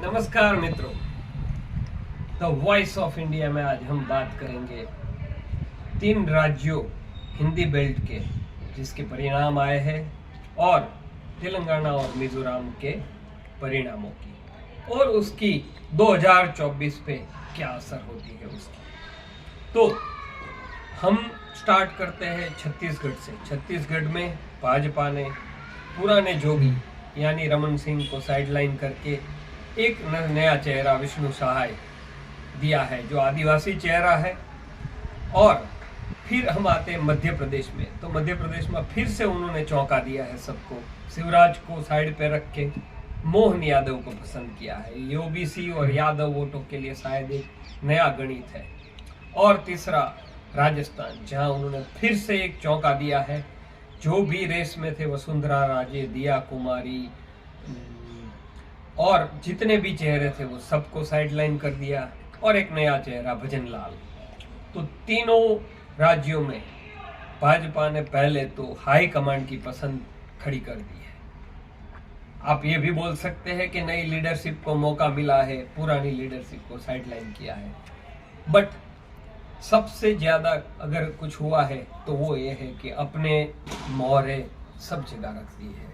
नमस्कार मित्रों, the voice of India में आज हम बात करेंगे 3 राज्यों हिंदी बेल्ट के जिसके परिणाम आए हैं और तेलंगाना और मिजोरम के परिणामों की और उसकी 2024 पे क्या असर होती है उसकी। तो हम स्टार्ट करते हैं छत्तीसगढ़ से। छत्तीसगढ़ में भाजपा ने पुराने जोगी यानी रमन सिंह को साइडलाइन करके एक नया चेहरा विष्णु सहाय दिया है जो आदिवासी चेहरा है। और फिर हम आते हैं मध्य प्रदेश में। तो मध्य प्रदेश में फिर से उन्होंने चौंका दिया है सबको। शिवराज को साइड पे रख के मोहन यादव को पसंद किया है। ये ओबीसी और यादव वोटों के लिए शायद एक नया गणित है। और तीसरा राजस्थान, जहां उन्होंने फिर से एक चौंका दिया है। जो भी रेस में थे, वसुंधरा राजे, दिया कुमारी और जितने भी चेहरे थे वो सबको साइडलाइन कर दिया और एक नया चेहरा भजन लाल। तो तीनों राज्यों में भाजपा ने पहले तो हाई कमांड की पसंद खड़ी कर दी है। आप ये भी बोल सकते हैं कि नई लीडरशिप को मौका मिला है, पुरानी लीडरशिप को साइडलाइन किया है। बट सबसे ज्यादा अगर कुछ हुआ है तो वो ये है कि अपने मोहरे सब जगह रख दी है।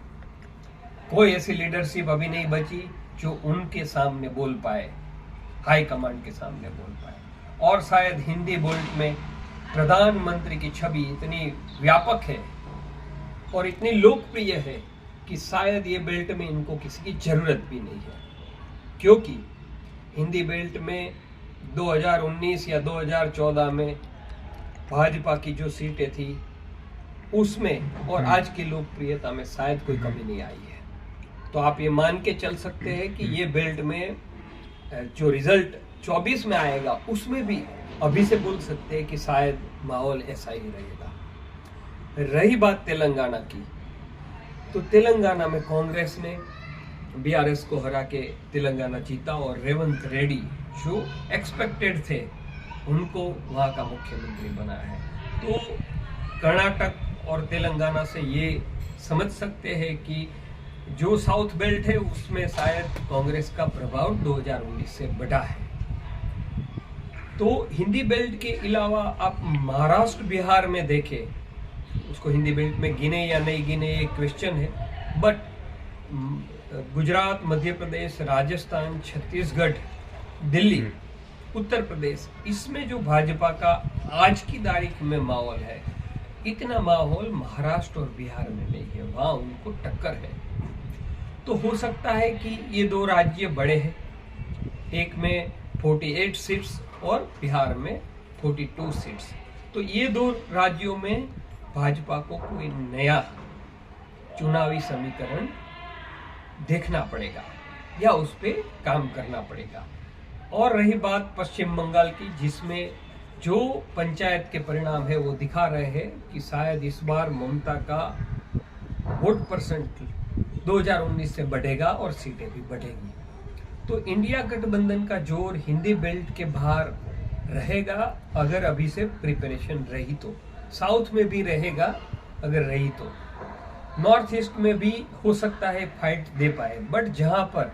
कोई ऐसी लीडरशिप अभी नहीं बची जो उनके सामने बोल पाए, हाई कमांड के सामने बोल पाए। और शायद हिंदी बेल्ट में प्रधानमंत्री की छवि इतनी व्यापक है और इतनी लोकप्रिय है कि शायद ये बेल्ट में इनको किसी की जरूरत भी नहीं है। क्योंकि हिंदी बेल्ट में 2019 या 2014 में भाजपा की जो सीटें थी उसमें और आज की लोकप्रियता में शायद कोई कमी नहीं आई है। तो आप ये मान के चल सकते हैं कि ये बेल्ट में जो रिजल्ट 24 में आएगा उसमें भी अभी से बोल सकते हैं कि शायद माहौल ऐसा ही रहेगा। रही बात तेलंगाना की, तो तेलंगाना में कांग्रेस ने बीआरएस को हरा के तेलंगाना जीता और रेवंत रेड्डी जो एक्सपेक्टेड थे उनको वहां का मुख्यमंत्री बनाया है। तो कर्नाटक और तेलंगाना से ये समझ सकते हैं कि जो साउथ बेल्ट है उसमें शायद कांग्रेस का प्रभाव 2019 से बढ़ा है। तो हिंदी बेल्ट के अलावा आप महाराष्ट्र बिहार में देखें, उसको हिंदी बेल्ट में गिने या नहीं गिने एक क्वेश्चन है। बट गुजरात, मध्य प्रदेश, राजस्थान, छत्तीसगढ़, दिल्ली, उत्तर प्रदेश, इसमें जो भाजपा का आज की तारीख में माहौल है, इतना माहौल महाराष्ट्र और बिहार में नहीं है। वहां उनको टक्कर है। तो हो सकता है कि ये 2 राज्य बड़े हैं, एक में 48 सीट्स और बिहार में 42 सीट्स। तो ये 2 राज्यों में भाजपा को कोई नया चुनावी समीकरण देखना पड़ेगा या उस पर काम करना पड़ेगा। और रही बात पश्चिम बंगाल की, जिसमें जो पंचायत के परिणाम है वो दिखा रहे हैं कि शायद इस बार ममता का वोट परसेंट 2019 से बढ़ेगा और सीटें भी बढ़ेगी। तो इंडिया गठबंधन का जोर हिंदी बेल्ट के बाहर रहेगा अगर अभी से प्रिपरेशन रही तो। साउथ में भी रहेगा अगर रही तो। नॉर्थ ईस्ट में भी हो सकता है फाइट दे पाए। बट जहां पर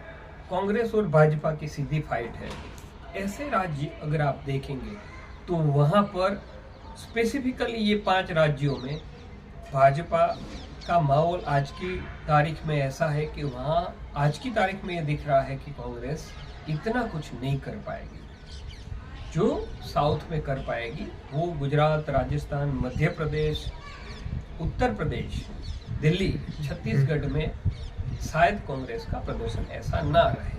कांग्रेस और भाजपा की सीधी फाइट है, ऐसे राज्य अगर आप देखेंगे तो वहां पर स्पेसिफिकली ये 5 राज्यों में भाजपा का माहौल आज की तारीख में ऐसा है कि वहां आज की तारीख में ये दिख रहा है कि कांग्रेस इतना कुछ नहीं कर पाएगी। जो साउथ में कर पाएगी वो गुजरात, राजस्थान, मध्य प्रदेश, उत्तर प्रदेश, दिल्ली, छत्तीसगढ़ में शायद कांग्रेस का प्रदर्शन ऐसा ना रहे।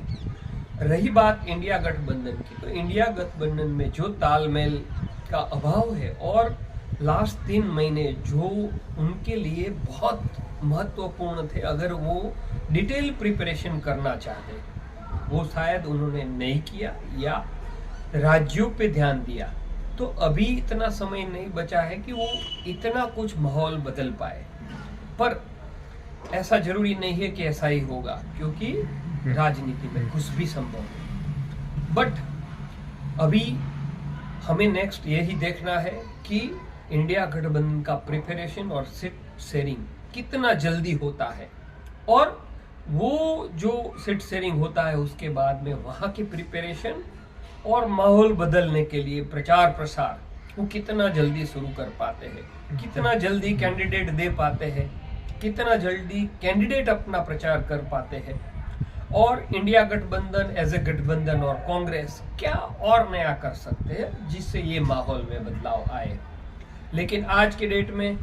रही बात इंडिया गठबंधन की, तो इंडिया गठबंधन में जो तालमेल का अभाव है और लास्ट 3 महीने जो उनके लिए बहुत महत्वपूर्ण थे, अगर वो डिटेल प्रिपरेशन करना चाहते वो शायद उन्होंने नहीं किया या राज्यों पे ध्यान दिया। तो अभी इतना समय नहीं बचा है कि वो इतना कुछ माहौल बदल पाए। पर ऐसा जरूरी नहीं है कि ऐसा ही होगा, क्योंकि राजनीति में कुछ भी संभव है। बट अभी हमें नेक्स्ट यही देखना है कि इंडिया गठबंधन का प्रिपरेशन और सीट शेयरिंग कितना जल्दी होता है और वो जो सीट शेयरिंग होता है उसके बाद में वहाँ की प्रिपरेशन और माहौल बदलने के लिए प्रचार प्रसार वो कितना जल्दी शुरू कर पाते हैं, कितना जल्दी कैंडिडेट दे पाते हैं, कितना जल्दी कैंडिडेट अपना प्रचार कर पाते हैं, और इंडिया गठबंधन एज ए गठबंधन और कांग्रेस क्या और नया कर सकते हैं जिससे ये माहौल में बदलाव आए। लेकिन आज के डेट में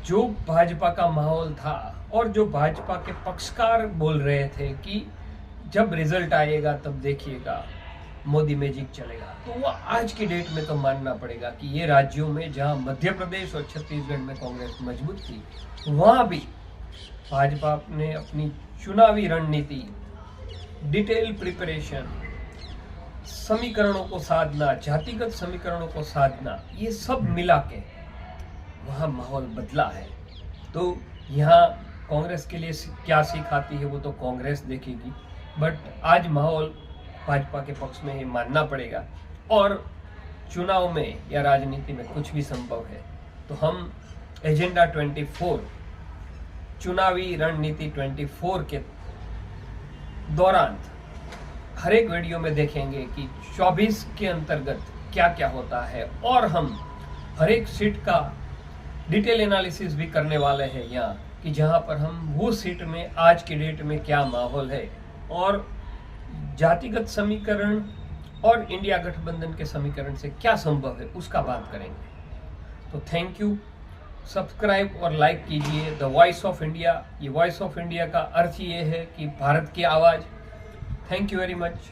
जो भाजपा का माहौल था और जो भाजपा के पक्षकार बोल रहे थे कि जब रिजल्ट आएगा तब देखिएगा मोदी मैजिक चलेगा, तो वो आज की डेट में तो मानना पड़ेगा कि ये राज्यों में जहां मध्य प्रदेश और छत्तीसगढ़ में कांग्रेस मजबूत थी, वहां भी भाजपा ने अपनी चुनावी रणनीति, डिटेल प्रिपरेशन, समीकरणों को साधना, जातिगत समीकरणों को साधना, ये सब मिला के वहाँ माहौल बदला है। तो यहाँ कांग्रेस के लिए क्या सीख आती है वो तो कांग्रेस देखेगी, बट आज माहौल भाजपा के पक्ष में ही मानना पड़ेगा, और चुनाव में या राजनीति में कुछ भी संभव है। तो हम एजेंडा 24 चुनावी रणनीति 24 के दौरान हर एक वीडियो में देखेंगे कि 24 के अंतर्गत क्या क्या होता है, और हम हर एक सीट का डिटेल एनालिसिस भी करने वाले हैं यहाँ, कि जहाँ पर हम वो सीट में आज की डेट में क्या माहौल है और जातिगत समीकरण और इंडिया गठबंधन के समीकरण से क्या संभव है उसका बात करेंगे। तो थैंक यू, सब्सक्राइब और लाइक कीजिए द वॉइस ऑफ इंडिया। ये वॉइस ऑफ इंडिया का अर्थ ये है कि भारत की आवाज़। Thank you very much.